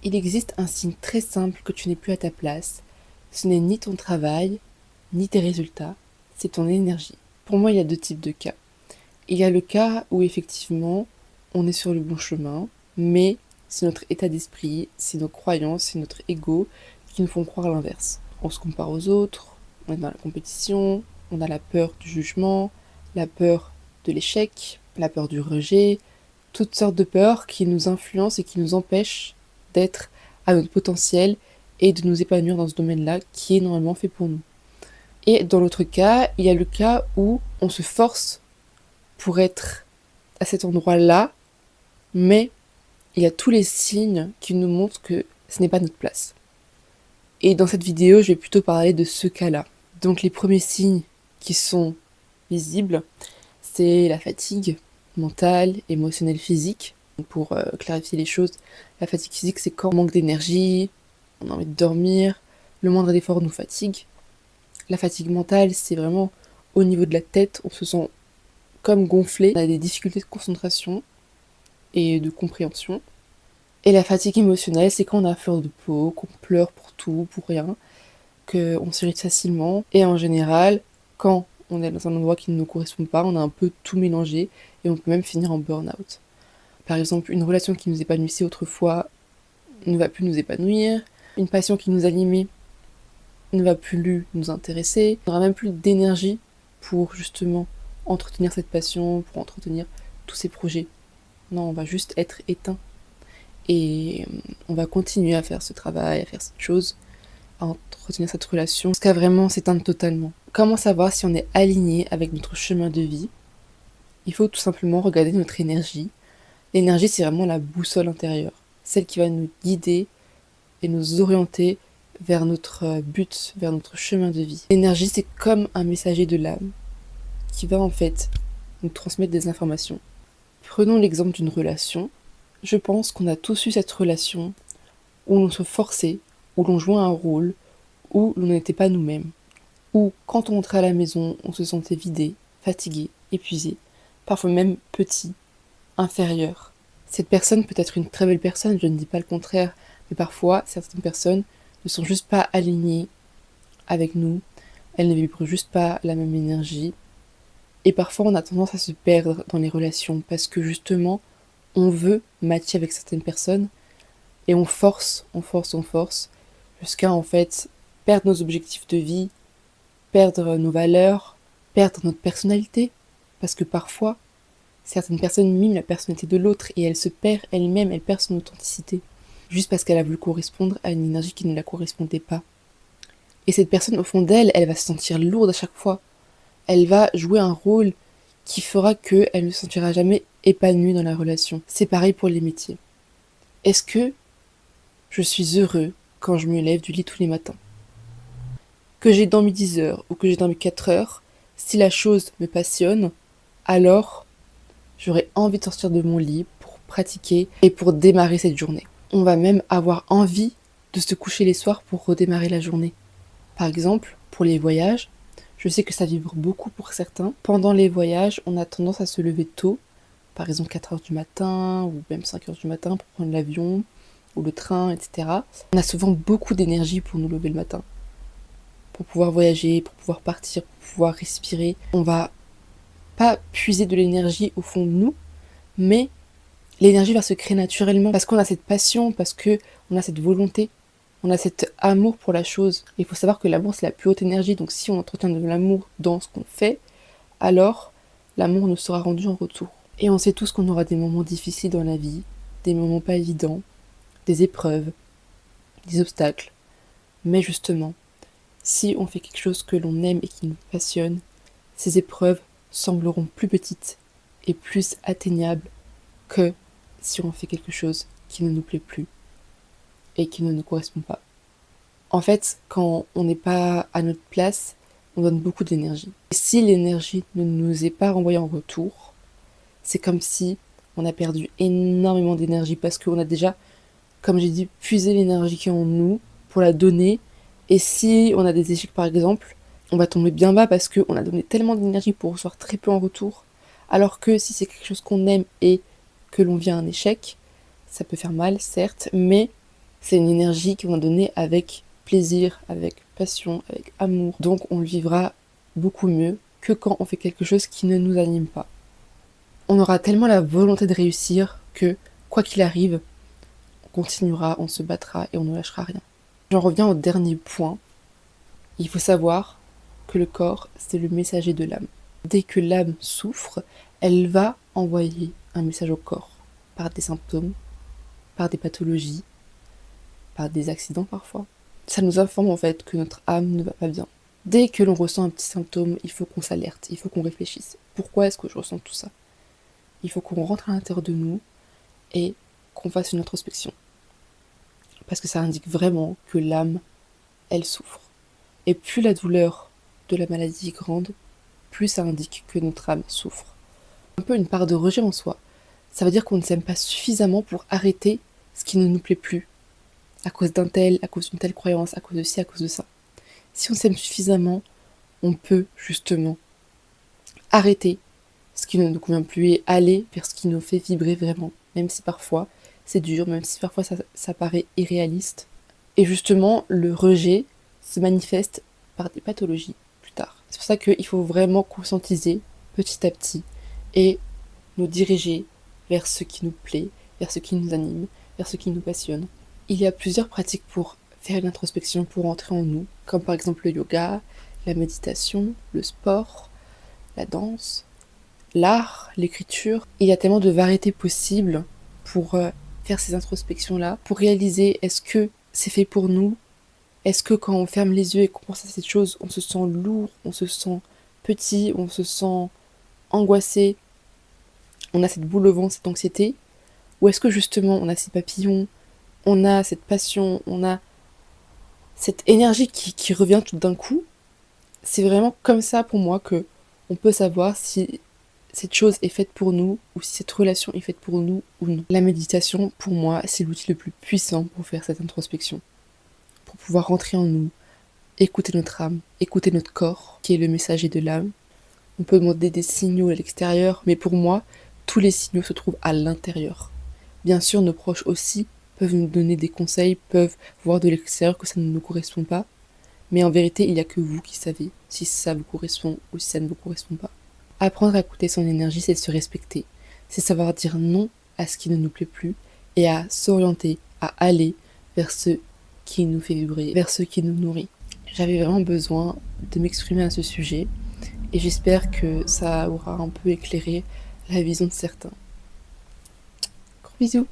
Il existe un signe très simple que tu n'es plus à ta place. Ce n'est ni ton travail, ni tes résultats, c'est ton énergie. Pour moi, il y a deux types de cas. Il y a le cas où effectivement, on est sur le bon chemin, mais c'est notre état d'esprit, c'est nos croyances, c'est notre ego qui nous font croire l'inverse. On se compare aux autres, on est dans la compétition, on a la peur du jugement, la peur de l'échec, la peur du rejet, toutes sortes de peurs qui nous influencent et qui nous empêchent d'être à notre potentiel et de nous épanouir dans ce domaine-là qui est normalement fait pour nous. Et dans l'autre cas, il y a le cas où on se force pour être à cet endroit-là, mais il y a tous les signes qui nous montrent que ce n'est pas notre place. Et dans cette vidéo, je vais plutôt parler de ce cas-là. Donc les premiers signes qui sont visibles, c'est la fatigue mentale, émotionnelle, physique. Pour clarifier les choses, la fatigue physique, c'est quand on manque d'énergie, on a envie de dormir, le moindre effort nous fatigue. La fatigue mentale, c'est vraiment au niveau de la tête, on se sent comme gonflé, on a des difficultés de concentration et de compréhension. Et la fatigue émotionnelle, c'est quand on a fleur de peau, qu'on pleure pour tout, pour rien, qu'on s'irrite facilement. Et en général, quand on est dans un endroit qui ne nous correspond pas, on a un peu tout mélangé et on peut même finir en burn-out. Par exemple, une relation qui nous épanouissait autrefois ne va plus nous épanouir, une passion qui nous animait ne va plus nous intéresser, on n'aura même plus d'énergie pour justement entretenir cette passion, pour entretenir tous ces projets. Non, on va juste être éteint. Et on va continuer à faire ce travail, à faire cette chose, à entretenir cette relation, jusqu'à vraiment s'éteindre totalement. Comment savoir si on est aligné avec notre chemin de vie? Il faut tout simplement regarder notre énergie. L'énergie, c'est vraiment la boussole intérieure, celle qui va nous guider et nous orienter vers notre but, vers notre chemin de vie. L'énergie, c'est comme un messager de l'âme qui va en fait nous transmettre des informations. Prenons l'exemple d'une relation. Je pense qu'on a tous eu cette relation où l'on se forçait, où l'on jouait un rôle, où l'on n'était pas nous-mêmes, où quand on rentrait à la maison, on se sentait vidé, fatigué, épuisé, parfois même petit, inférieur. Cette personne peut être une très belle personne, je ne dis pas le contraire, mais parfois certaines personnes ne sont juste pas alignées avec nous, elles ne vibrent juste pas la même énergie, et parfois on a tendance à se perdre dans les relations parce que justement on veut matcher avec certaines personnes et on force, jusqu'à en fait perdre nos objectifs de vie, perdre nos valeurs, perdre notre personnalité, parce que parfois certaines personnes miment la personnalité de l'autre et elle se perd elle-même, elle perd son authenticité, juste parce qu'elle a voulu correspondre à une énergie qui ne la correspondait pas. Et cette personne, au fond d'elle, elle va se sentir lourde à chaque fois. Elle va jouer un rôle qui fera qu'elle ne se sentira jamais épanouie dans la relation. C'est pareil pour les métiers. Est-ce que je suis heureux quand je me lève du lit tous les matins? Que j'ai dormi 10 heures ou que j'ai dormi 4 heures, si la chose me passionne, alors j'aurai envie de sortir de mon lit pour pratiquer et pour démarrer cette journée. On va même avoir envie de se coucher les soirs pour redémarrer la journée. Par exemple, pour les voyages, je sais que ça vibre beaucoup pour certains. Pendant les voyages, on a tendance à se lever tôt, par exemple 4 heures du matin ou même 5 heures du matin pour prendre l'avion ou le train, etc. On a souvent beaucoup d'énergie pour nous lever le matin, pour pouvoir voyager, pour pouvoir partir, pour pouvoir respirer. On va pas puiser de l'énergie au fond de nous, mais l'énergie va se créer naturellement parce qu'on a cette passion, parce qu'on a cette volonté, on a cet amour pour la chose. Il faut savoir que l'amour, c'est la plus haute énergie, donc si on entretient de l'amour dans ce qu'on fait, alors l'amour nous sera rendu en retour. Et on sait tous qu'on aura des moments difficiles dans la vie, des moments pas évidents, des épreuves, des obstacles. Mais justement, si on fait quelque chose que l'on aime et qui nous passionne, ces épreuves sembleront plus petites et plus atteignables que si on fait quelque chose qui ne nous plaît plus et qui ne nous correspond pas. En fait, quand on n'est pas à notre place, on donne beaucoup d'énergie. Et si l'énergie ne nous est pas renvoyée en retour, c'est comme si on a perdu énormément d'énergie parce qu'on a déjà, comme j'ai dit, puisé l'énergie qui est en nous pour la donner. Et si on a des échecs par exemple, on va tomber bien bas parce qu'on a donné tellement d'énergie pour recevoir très peu en retour. Alors que si c'est quelque chose qu'on aime et que l'on vient à un échec, ça peut faire mal, certes, mais C'est une énergie qu'on va donner avec plaisir, avec passion, avec amour. Donc on le vivra beaucoup mieux que quand on fait quelque chose qui ne nous anime pas. On aura tellement la volonté de réussir que, quoi qu'il arrive, on continuera, on se battra et on ne lâchera rien. J'en reviens au dernier point. Il faut savoir que le corps, c'est le messager de l'âme. Dès que l'âme souffre, elle va envoyer un message au corps, par des symptômes, par des pathologies, par des accidents parfois. Ça nous informe en fait que notre âme ne va pas bien. Dès que l'on ressent un petit symptôme, il faut qu'on s'alerte, il faut qu'on réfléchisse. Pourquoi est-ce que je ressens tout ça? Il faut qu'on rentre à l'intérieur de nous et qu'on fasse une introspection. Parce que ça indique vraiment que l'âme, elle souffre. Et plus la douleur de la maladie est grande, plus ça indique que notre âme souffre. Un peu une part de rejet en soi. Ça veut dire qu'on ne s'aime pas suffisamment pour arrêter ce qui ne nous plaît plus. À cause d'un tel, à cause d'une telle croyance, à cause de ci, à cause de ça. Si on s'aime suffisamment, on peut justement arrêter ce qui ne nous convient plus et aller vers ce qui nous fait vibrer vraiment. Même si parfois c'est dur, même si parfois ça paraît irréaliste. Et justement, le rejet se manifeste par des pathologies plus tard. C'est pour ça qu'il faut vraiment conscientiser petit à petit et nous diriger vers ce qui nous plaît, vers ce qui nous anime, vers ce qui nous passionne. Il y a plusieurs pratiques pour faire une introspection, pour entrer en nous, comme par exemple le yoga, la méditation, le sport, la danse, l'art, l'écriture. Il y a tellement de variétés possibles pour faire ces introspections-là, pour réaliser est-ce que c'est fait pour nous, est-ce que quand on ferme les yeux et qu'on pense à cette chose, on se sent lourd, on se sent petit, on se sent angoissé, on a cette boule au ventre, cette anxiété, ou est-ce que justement on a ces papillons, on a cette passion, on a cette énergie qui revient tout d'un coup. C'est vraiment comme ça pour moi que on peut savoir si cette chose est faite pour nous ou si cette relation est faite pour nous ou non. La méditation, pour moi, c'est l'outil le plus puissant pour faire cette introspection, pour pouvoir rentrer en nous, écouter notre âme, écouter notre corps, qui est le messager de l'âme. On peut demander des signaux à l'extérieur, mais pour moi, tous les signaux se trouvent à l'intérieur. Bien sûr, nos proches aussi peuvent nous donner des conseils, peuvent voir de l'extérieur que ça ne nous correspond pas, mais en vérité, il n'y a que vous qui savez si ça vous correspond ou si ça ne vous correspond pas. Apprendre à écouter son énergie, c'est se respecter, c'est savoir dire non à ce qui ne nous plaît plus et à s'orienter, à aller vers ce qui nous fait vibrer, vers ce qui nous nourrit. J'avais vraiment besoin de m'exprimer à ce sujet et j'espère que ça aura un peu éclairé la vision de certains. Gros bisous!